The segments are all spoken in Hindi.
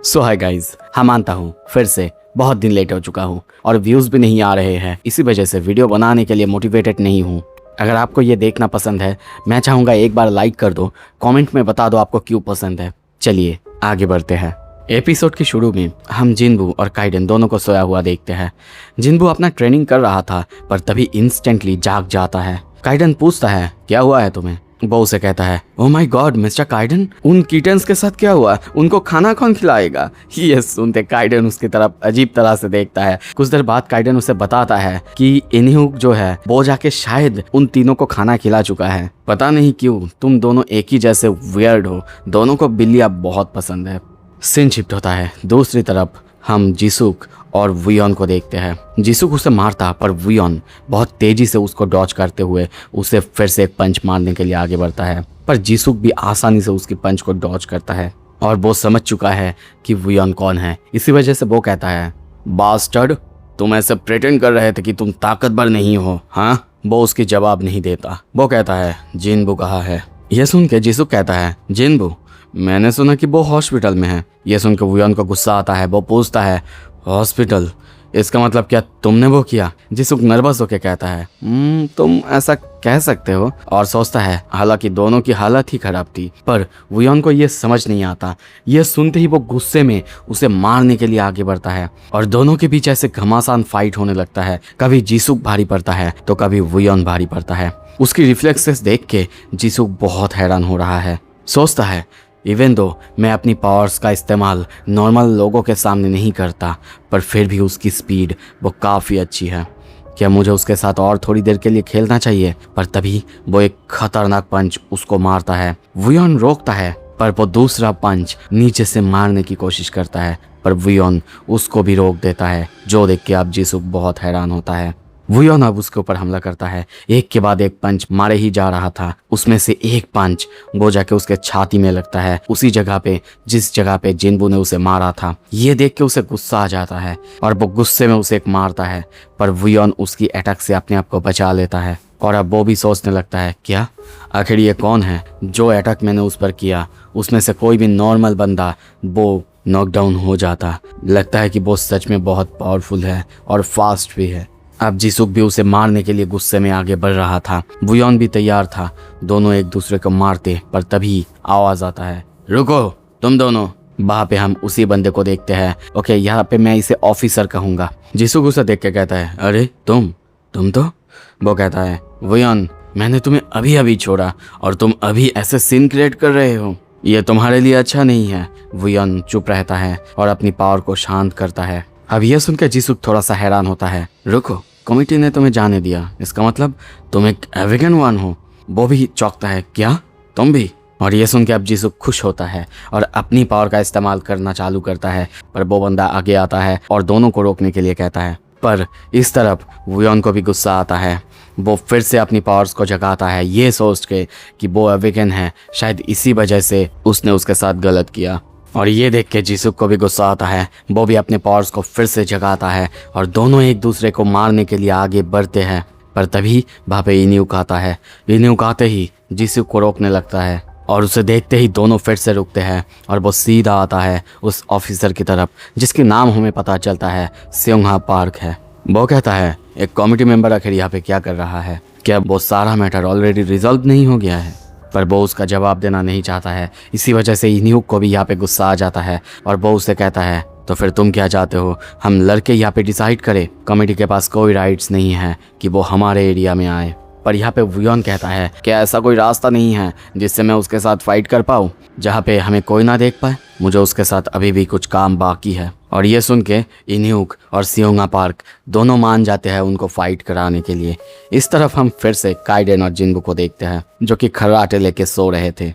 सो हाय गाइज, हाँ मानता हूँ फिर से बहुत दिन लेट हो चुका हूँ और व्यूज भी नहीं आ रहे हैं। इसी वजह से वीडियो बनाने के लिए मोटिवेटेड नहीं हूँ। अगर आपको ये देखना पसंद है, मैं चाहूँगा एक बार लाइक कर दो, कमेंट में बता दो आपको क्यों पसंद है। चलिए आगे बढ़ते हैं। एपिसोड के शुरू में हम जिनबू और काइडन दोनों को सोया हुआ देखते हैं। जिनबू अपना ट्रेनिंग कर रहा था पर तभी इंस्टेंटली जाग जाता है। काइडन पूछता है क्या हुआ है तुम्हें। वो उसे कहता है ओह माय गॉड मिस्टर काइडन, उन किटन्स के साथ क्या हुआ, उनको खाना कौन खिलाएगा। ये सुनते काइडन उसकी तरफ अजीब तरह से देखता है। कुछ देर बाद काइडन उसे बताता है कि इन्ह्यूक जो है वो जाके शायद उन तीनों को खाना खिला चुका है। पता नहीं क्यों तुम दोनों एक ही जैसे वियर्ड हो, दोनों को बिल्लियाँ बहुत पसंद है। सीन शिफ्ट होता है। दूसरी तरफ हम जिसुक और वियन को देखते हैं। जिसुक उसे मारता पर वियन बहुत तेजी से उसको डॉज करते हुए उसे फिर से एक पंच मारने के लिए आगे बढ़ता है, पर जिसुक भी आसानी से उसकी पंच को डॉज करता है और वो समझ चुका है कि वियन कौन है। इसी वजह से वो कहता है बास्टर्ड, तुम ऐसे प्रिटेंड कर रहे थे कि तुम ताकतवर नहीं हो, हाँ। वो उसकी जवाब नहीं देता। वो कहता है जिनबू कहाँ है। यह सुन के जिसुक कहता है जिनबू, मैंने सुना कि वो हॉस्पिटल में है। यह सुनकर वियन को गुस्सा आता है। वो पूछता है हॉस्पिटल, इसका मतलब क्या तुमने वो किया। जिसुक नर्वस होकर कहता है तुम ऐसा कह सकते हो, और सोचता है हालांकि दोनों की हालत ही खराब थी। पर वियन को ये समझ नहीं आता। ये सुनते ही वो गुस्से में उसे मारने के लिए आगे बढ़ता है और दोनों के बीच ऐसे घमासान फाइट होने लगता है। कभी जिसुक भारी पड़ता है तो कभी वियन भारी पड़ता है। उसकी रिफ्लेक्सेस देख के जिसुक बहुत हैरान हो रहा है। सोचता है इवन दो मैं अपनी पावर्स का इस्तेमाल नॉर्मल लोगों के सामने नहीं करता, पर फिर भी उसकी स्पीड वो काफ़ी अच्छी है। क्या मुझे उसके साथ और थोड़ी देर के लिए खेलना चाहिए। पर तभी वो एक खतरनाक पंच उसको मारता है। वियन रोकता है पर वो दूसरा पंच नीचे से मारने की कोशिश करता है, पर वियन उसको भी रोक देता है। जो देख के अब जिसुक बहुत हैरान होता है। वियन अब उसके ऊपर हमला करता है। एक के बाद एक पंच मारे ही जा रहा था। उसमें से एक पंच वो जाके उसके छाती में लगता है, उसी जगह पे जिस जगह पे जिनबू ने उसे मारा था। ये देख के उसे गुस्सा आ जाता है और वो गुस्से में उसे एक मारता है, पर वियन उसकी अटैक से अपने आप को बचा लेता है। और अब वो भी सोचने लगता है क्या आखिर ये कौन है जो अटैक मैंने उस पर किया। उसमें से कोई भी नॉर्मल बंदा वो नॉकडाउन हो जाता। लगता है कि वो सच में बहुत पावरफुल है और फास्ट भी है। अब जिसुक भी उसे मारने के लिए गुस्से में आगे बढ़ रहा था। वियन भी तैयार था। दोनों एक दूसरे को मारते, पर तभी आवाज आता है रुको तुम दोनों। वहाँ पे हम उसी बंदे को देखते हैं। ओके, यहाँ पे मैं इसे ऑफिसर कहूँगा। जिसुक उसे देख के कहता है अरे तुम तो। वो कहता है वियन, मैंने तुम्हें अभी अभी छोड़ा और तुम अभी ऐसे सीन क्रिएट कर रहे हो, ये तुम्हारे लिए अच्छा नहीं है। वियन चुप रहता है और अपनी पावर को शांत करता है। अब यह सुनकर जिसुक थोड़ा सा हैरान होता है। रुको, कमिटी ने तुम्हें जाने दिया, इसका मतलब तुम एक एविगन वन हो। वो भी चौंकता है क्या तुम भी। और ये सुन के अब जिसुक खुश होता है और अपनी पावर का इस्तेमाल करना चालू करता है, पर वो बंदा आगे आता है और दोनों को रोकने के लिए कहता है। पर इस तरफ वियन को भी गुस्सा आता है। वो फिर से अपनी पावर्स को जगाता है, ये सोच के कि वो एविगन है, शायद इसी वजह से उसने उसके साथ गलत किया। और ये देख के जिसुक को भी गुस्सा आता है। वो भी अपने पावर्स को फिर से जगाता है और दोनों एक दूसरे को मारने के लिए आगे बढ़ते हैं। पर तभी वहाँ पे इन्ह्यूक आता है। इन्ह्यूक आते ही जिसुक को रोकने लगता है और उसे देखते ही दोनों फिर से रुकते हैं और वो सीधा आता है उस ऑफिसर की तरफ जिसके नाम हमें पता चलता है स्योंगहा पार्क है। वो कहता है एक कमेटी मेंबर आखिर यहाँ पे क्या कर रहा है, क्या वो सारा मैटर ऑलरेडी रिजॉल्व नहीं हो गया है। पर वो उसका जवाब देना नहीं चाहता है। इसी वजह से इन्ह्यूक को भी यहाँ पे गुस्सा आ जाता है और वो उसे कहता है तो फिर तुम क्या चाहते हो, हम लड़के यहाँ पे डिसाइड करें। कमेटी के पास कोई राइट्स नहीं है कि वो हमारे एरिया में आए। पर यहाँ पे वियन कहता है क्या ऐसा कोई रास्ता नहीं है जिससे मैं उसके साथ फाइट कर पाऊँ, जहाँ पे हमें कोई ना देख पाए। मुझे उसके साथ अभी भी कुछ काम बाकी है। और ये सुन के इन्ह्यूक और स्योंगहा पार्क दोनों मान जाते हैं उनको फाइट कराने के लिए। इस तरफ हम फिर से काइडन और जिनबू को देखते हैं जो कि खर्राटे लेके सो रहे थे।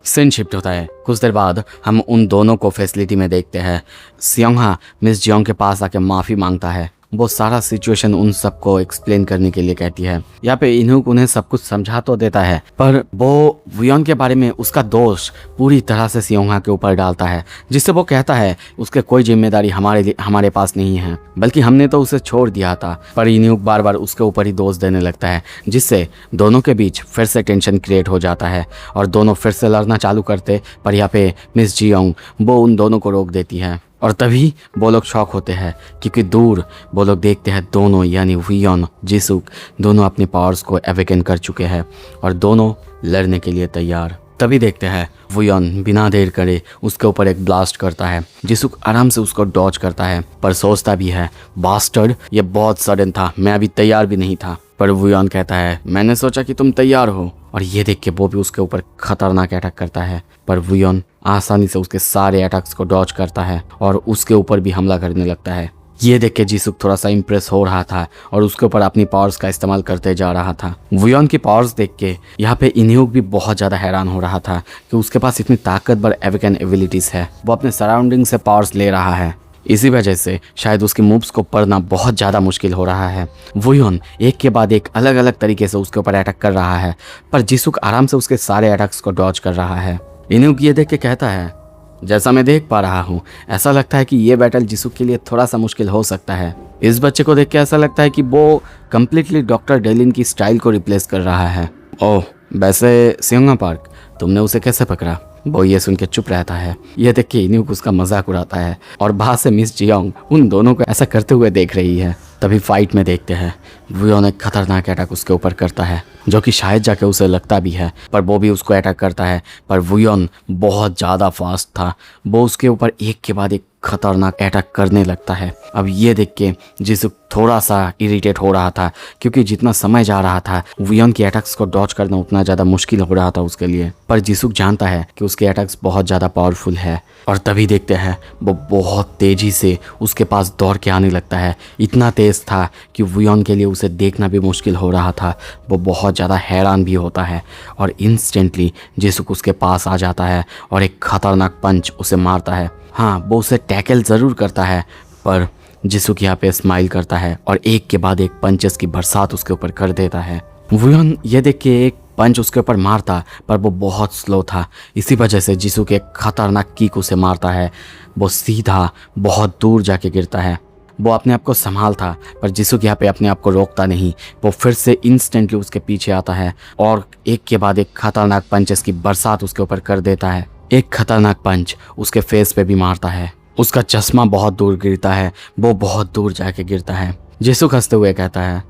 सीन शिफ्ट होता है। कुछ देर बाद हम उन दोनों को फैसिलिटी में देखते हैं। स्योंगहा मिस जियोंग के पास आके माफ़ी मांगता है। वो सारा सिचुएशन उन सबको एक्सप्लेन करने के लिए कहती है। यहाँ पे इनहुक उन्हें सब कुछ समझा तो देता है, पर वो वुयोन के बारे में उसका दोष पूरी तरह से सियोंगा के ऊपर डालता है, जिससे वो कहता है उसके कोई जिम्मेदारी हमारे पास नहीं है, बल्कि हमने तो उसे छोड़ दिया था। पर इनहुक बार बार उसके ऊपर ही दोष देने लगता है, जिससे दोनों के बीच फिर से टेंशन क्रिएट हो जाता है और दोनों फिर से लड़ना चालू करते। पर यहाँ पे मिस जियोंग वो उन दोनों को रोक देती है और तभी वो लोग शॉक होते हैं, क्योंकि दूर वो लोग देखते हैं दोनों यानी वुयोन जिसुक दोनों अपने पावर्स को एवेकन कर चुके हैं और दोनों लड़ने के लिए तैयार। तभी देखते हैं वुयोन बिना देर करे उसके ऊपर एक ब्लास्ट करता है। जिसुक आराम से उसको डॉज करता है, पर सोचता भी है बास्टर्ड ये बहुत सडन था, मैं अभी तैयार भी नहीं था। पर वुयोन कहता है मैंने सोचा कि तुम तैयार हो, और ये देख के वो भी उसके ऊपर खतरनाक अटैक करता है। पर वुयोन आसानी से उसके सारे अटैक्स को डॉज करता है और उसके ऊपर भी हमला करने लगता है। ये देख के जिसुक थोड़ा सा इम्प्रेस हो रहा था और उसके ऊपर अपनी पावर्स का इस्तेमाल करते जा रहा था। वुयोन की पावर्स देख के यहाँ पे इनह्यूक भी बहुत ज़्यादा हैरान हो रहा था कि उसके पास इतनी ताकतवर एवेकन एबिलिटीज़ है, वो अपने सराउंडिंग से पावर्स ले रहा है। इसी वजह से शायद उसकी मूव्स को पढ़ना बहुत ज़्यादा मुश्किल हो रहा है। वुयोन एक के बाद एक अलग अलग तरीके से उसके ऊपर अटैक कर रहा है, पर जिसुक आराम से उसके सारे अटैक्स को डॉज कर रहा है। इनह्यूक ये देख के कहता है जैसा मैं देख पा रहा हूँ ऐसा लगता है कि ये बैटल जिसुक के लिए थोड़ा सा मुश्किल हो सकता है। इस बच्चे को देख के ऐसा लगता है कि वो कम्प्लीटली डॉक्टर डेलिन की स्टाइल को रिप्लेस कर रहा है। ओह वैसे सियोंगा पार्क तुमने उसे कैसे पकड़ा? वो ये सुन के चुप रहता है। ये देख के इन्ह्यूक उसका मजाक उड़ाता है और बाहर से मिस जियोंग उन दोनों को ऐसा करते हुए देख रही है। तभी फाइट में देखते हैं वुयोन एक खतरनाक अटैक उसके ऊपर करता है, जो कि शायद जाके उसे लगता भी है, पर वो भी उसको अटैक करता है। पर वुयोन बहुत ज़्यादा फास्ट था, वो उसके ऊपर एक के बाद एक खतरनाक अटैक करने लगता है। अब ये देख के जिसुक थोड़ा सा इरिटेट हो रहा था, क्योंकि जितना समय जा रहा था वुयोन के अटैक्स को डॉज करना उतना ज़्यादा मुश्किल हो रहा था उसके लिए। पर जिसुक जानता है कि उसके अटैक्स बहुत ज़्यादा पावरफुल है, और तभी देखते हैं वो बहुत तेज़ी से उसके पास दौड़ के आने लगता है। इतना तेज़ था कि वुयोन के लिए उसे देखना भी मुश्किल हो रहा था। वो बहुत ज़्यादा हैरान भी होता है और इंस्टेंटली जिसुक उसके पास आ जाता है और एक खतरनाक पंच उसे मारता है। हाँ, वो उसे टैकल ज़रूर करता है, पर जिसुक यहाँ पे स्माइल करता है और एक के बाद एक पंचेस की बरसात उसके ऊपर कर देता है। वुयोन ये देख के एक पंच उसके ऊपर मारता, पर वो बहुत स्लो था। इसी वजह से जिसुक एक खतरनाक किक उसे मारता है। वो सीधा बहुत दूर जाके गिरता है। वो अपने आप को संभालता, पर जिसुक यहाँ पे अपने आप को रोकता नहीं। वो फिर से इंस्टेंटली उसके पीछे आता है और एक के बाद एक खतरनाक पंचेस की बरसात उसके ऊपर कर देता है। एक खतरनाक पंच उसके फेस पे भी मारता है। उसका चश्मा बहुत दूर गिरता है, वो बहुत दूर जाके गिरता है। जिसुक हंसते हुए कहता है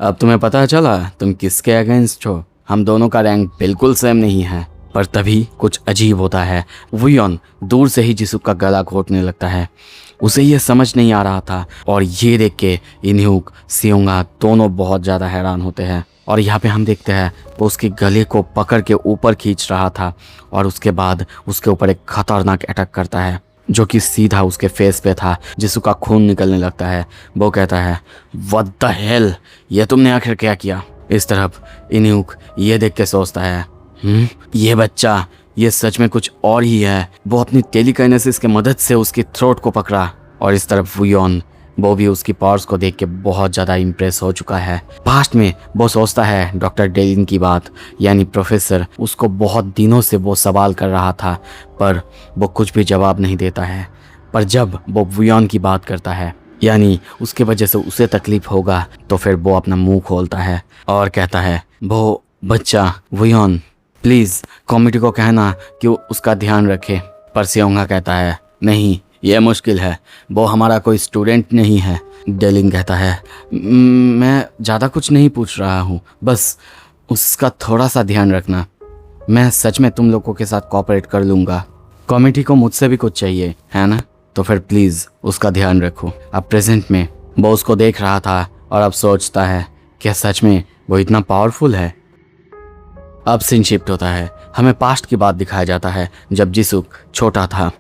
अब तुम्हें पता चला तुम किसके अगेंस्ट हो? हम दोनों का रैंक बिल्कुल सेम नहीं है। पर तभी कुछ अजीब होता है। वुयोन दूर से ही जिसुक का गला घोटने लगता है। उसे ये समझ नहीं आ रहा था, और ये देख के इन्ह्यूक सियोंगा दोनों बहुत ज़्यादा हैरान होते हैं। और यहाँ पे हम देखते हैं वो उसके गले को पकड़ के ऊपर खींच रहा था और उसके बाद उसके ऊपर एक खतरनाक अटैक करता है, जो कि सीधा उसके फेस पे था। जिसुक का खून निकलने लगता है। वो कहता है व्हाट द हेल, ये तुमने आखिर क्या किया? इस तरफ इन्ह्यूक ये देख के सोचता है ये बच्चा ये सच में कुछ और ही है। वो अपनी टेलीकाइनेसिस की मदद से उसकी थ्रोट को पकड़ा। और इस तरफ वुयोन वो भी उसकी पावर्स को देख के बहुत ज़्यादा इम्प्रेस हो चुका है। पास्ट में वो सोचता है डॉक्टर डेलिन की बात, यानी प्रोफेसर उसको बहुत दिनों से वो सवाल कर रहा था, पर वो कुछ भी जवाब नहीं देता है। पर जब वो वुयोन की बात करता है, यानी उसके वजह से उसे तकलीफ होगा, तो फिर वो अपना मुंह खोलता है और कहता है वो बच्चा वुयोन प्लीज़ कॉमिटी को कहना कि उसका ध्यान रखे। पर सियोंगा कहता है नहीं, यह मुश्किल है, वो हमारा कोई स्टूडेंट नहीं है। डेलिन कहता है मैं ज़्यादा कुछ नहीं पूछ रहा हूँ, बस उसका थोड़ा सा ध्यान रखना। मैं सच में तुम लोगों के साथ कोऑपरेट कर लूँगा। कॉमिटी को मुझसे भी कुछ चाहिए है ना, तो फिर प्लीज़ उसका ध्यान रखो। अब प्रेजेंट में वो उसको देख रहा था और अब सोचता है क्या सच में वो इतना पावरफुल है। अब सीन शिफ्ट होता है। हमें पास्ट की बात दिखाया जाता है जब जिसुक छोटा था।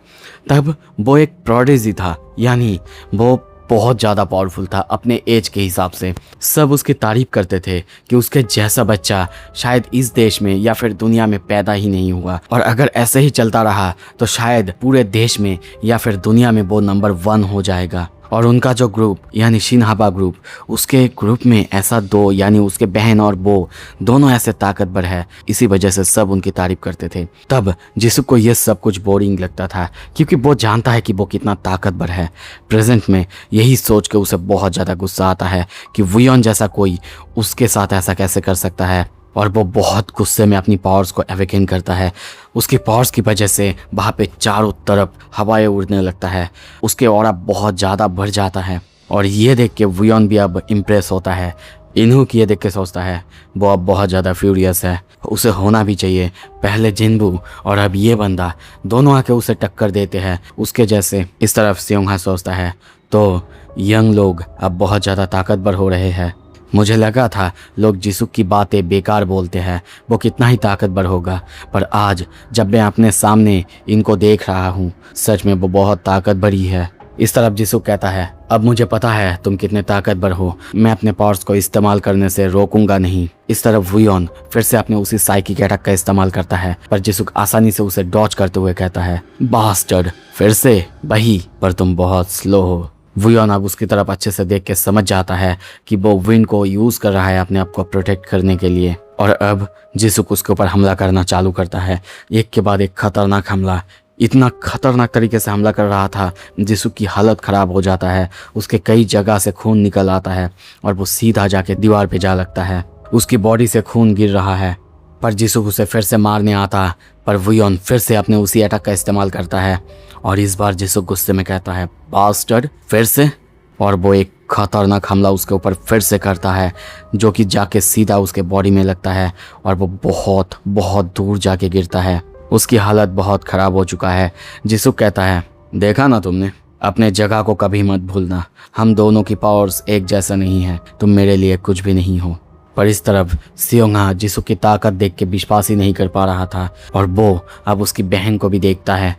तब वो एक प्रोडिजी था, यानी वो बहुत ज़्यादा पावरफुल था अपने एज के हिसाब से। सब उसकी तारीफ करते थे कि उसके जैसा बच्चा शायद इस देश में या फिर दुनिया में पैदा ही नहीं हुआ, और अगर ऐसे ही चलता रहा तो शायद पूरे देश में या फिर दुनिया में वो नंबर 1 हो जाएगा। और उनका जो ग्रुप यानी शिनहाबा ग्रुप, उसके ग्रुप में ऐसा दो यानी उसके बहन और वो दोनों ऐसे ताकतवर है, इसी वजह से सब उनकी तारीफ करते थे। तब जिसुक को ये सब कुछ बोरिंग लगता था क्योंकि वो जानता है कि वो कितना ताकतवर है। प्रेजेंट में यही सोच के उसे बहुत ज़्यादा गुस्सा आता है कि वुयोन जैसा कोई उसके साथ ऐसा कैसे कर सकता है, और वो बहुत गुस्से में अपनी पावर्स को अवेकन करता है। उसकी पावर्स की वजह से वहाँ पे चारों तरफ हवाएं उड़ने लगता है, उसके ऑरा बहुत ज़्यादा बढ़ जाता है। और ये देख के वुयोन भी अब इम्प्रेस होता है। इन्हू की ये देख के सोचता है वो अब बहुत ज़्यादा फ्यूरियस है, उसे होना भी चाहिए। पहले जिनबू और अब ये बंदा दोनों आके उसे टक्कर देते हैं उसके जैसे। इस तरफ सियोंगहा सोचता है तो यंग लोग अब बहुत ज़्यादा ताकतवर हो रहे हैं। मुझे लगा था लोग जिसुक की बातें बेकार बोलते हैं, वो कितना ही ताकतवर होगा, पर आज जब मैं अपने सामने इनको देख रहा हूँ सच में वो बहुत ताकतवर ही है। इस तरफ जिसुक कहता है अब मुझे पता है तुम कितने ताकतवर हो, मैं अपने पावर्स को इस्तेमाल करने से रोकूंगा नहीं। इस तरफ वुयोन फिर से अपने उसी साइकिक अटैक का इस्तेमाल करता है, पर जिसुक आसानी से उसे डॉज करते हुए कहता है बास्टर्ड, फिर से वही, पर तुम बहुत स्लो हो। वुयोन अब उसकी तरफ अच्छे से देख के समझ जाता है कि वो विंड को यूज़ कर रहा है अपने आप को प्रोटेक्ट करने के लिए। और अब जिसुक उसके ऊपर हमला करना चालू करता है, एक के बाद एक खतरनाक हमला। इतना खतरनाक तरीके से हमला कर रहा था जिसुक की हालत ख़राब हो जाता है, उसके कई जगह से खून निकल आता है और वो सीधा जाके दीवार पे जा लगता है। उसकी बॉडी से खून गिर रहा है, पर जिसुक उसे फिर से मारने आता, पर वुयोन फिर से अपने उसी अटैक का इस्तेमाल करता है। और इस बार जिसुक गुस्से में कहता है बास्टर्ड, फिर से, और वो एक खतरनाक हमला उसके ऊपर फिर से करता है जो कि जाके सीधा उसके बॉडी में लगता है और वो बहुत बहुत दूर जाके गिरता है। उसकी हालत बहुत ख़राब हो चुका है। जिसुक कहता है देखा ना तुमने, अपने जगह को कभी मत भूलना, हम दोनों की पावर्स एक जैसा नहीं है, तुम मेरे लिए कुछ भी नहीं हो। पर इस तरफ सियोंगहा जिसुक की ताकत देख के विश्वास ही नहीं कर पा रहा था, और वो अब उसकी बहन को भी देखता है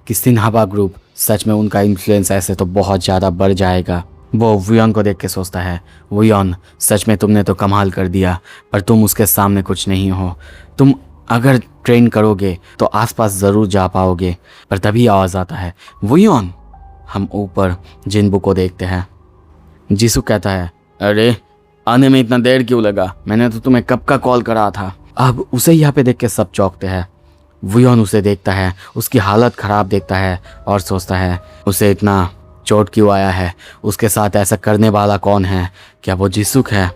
कि शिनहाबा ग्रुप सच में उनका इन्फ्लुएंस ऐसे तो बहुत ज़्यादा बढ़ जाएगा। वो वुयोन को देख के सोचता है वुयोन, सच में तुमने तो कमाल कर दिया, पर तुम उसके सामने कुछ नहीं हो। तुम अगर ट्रेन करोगे तो आसपास ज़रूर जा पाओगे। पर तभी आवाज़ आता है वुयोन। हम ऊपर जिनबू को देखते हैं। जिसुक कहता है अरे आने में इतना देर क्यों लगा, मैंने तो तुम्हें कब का कॉल करा था। अब उसे यहाँ पे देख के सब चौंकते हैं। वुयोन उसे देखता है, उसकी हालत ख़राब देखता है और सोचता है उसे इतना चोट क्यों आया है, उसके साथ ऐसा करने वाला कौन है, क्या वो जिसुक है।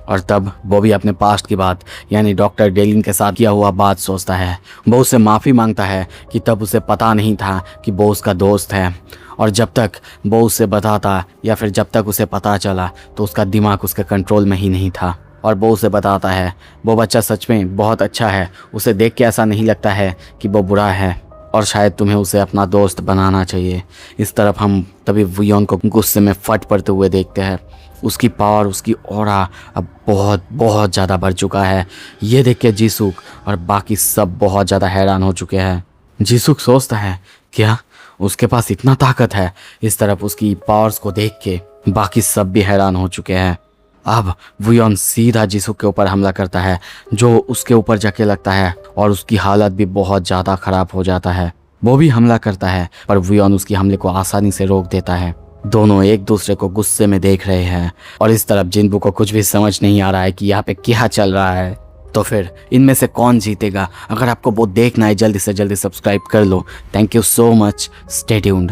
और तब वो भी अपने पास्ट की बात यानी डॉक्टर डेलिन के साथ किया हुआ बात सोचता है। वो उससे माफ़ी मांगता है कि तब उसे पता नहीं था कि वो उसका दोस्त है, और जब तक वो उसे बताता या फिर जब तक उसे पता चला तो उसका दिमाग उसके कंट्रोल में ही नहीं था। और वो उसे बताता है वो बच्चा सच में बहुत अच्छा है, उसे देख के ऐसा नहीं लगता है कि वो बुरा है, और शायद तुम्हें उसे अपना दोस्त बनाना चाहिए। इस तरफ हम तभी वुयोन को गुस्से में फट पड़ते हुए देखते हैं। उसकी पावर, उसकी ऑरा अब बहुत बहुत ज़्यादा बढ़ चुका है। ये देख के जिसुक और बाकी सब बहुत ज़्यादा हैरान हो चुके हैं। जिसुक सोचता है क्या उसके पास इतना ताकत है। इस तरफ उसकी पावर्स को देख के बाकी सब भी हैरान हो चुके हैं। अब वुयोन सीधा जिसुक के ऊपर हमला करता है जो उसके ऊपर जाके लगता है, और उसकी हालत भी बहुत ज़्यादा ख़राब हो जाता है। वो भी हमला करता है पर वुयोन उसकी हमले को आसानी से रोक देता है। दोनों एक दूसरे को गुस्से में देख रहे हैं, और इस तरफ जिनबू को कुछ भी समझ नहीं आ रहा है कि यहाँ पे क्या चल रहा है। तो फिर इनमें से कौन जीतेगा? अगर आपको वो देखना है जल्दी से जल्दी सब्सक्राइब कर लो। Thank you so much, stay tuned.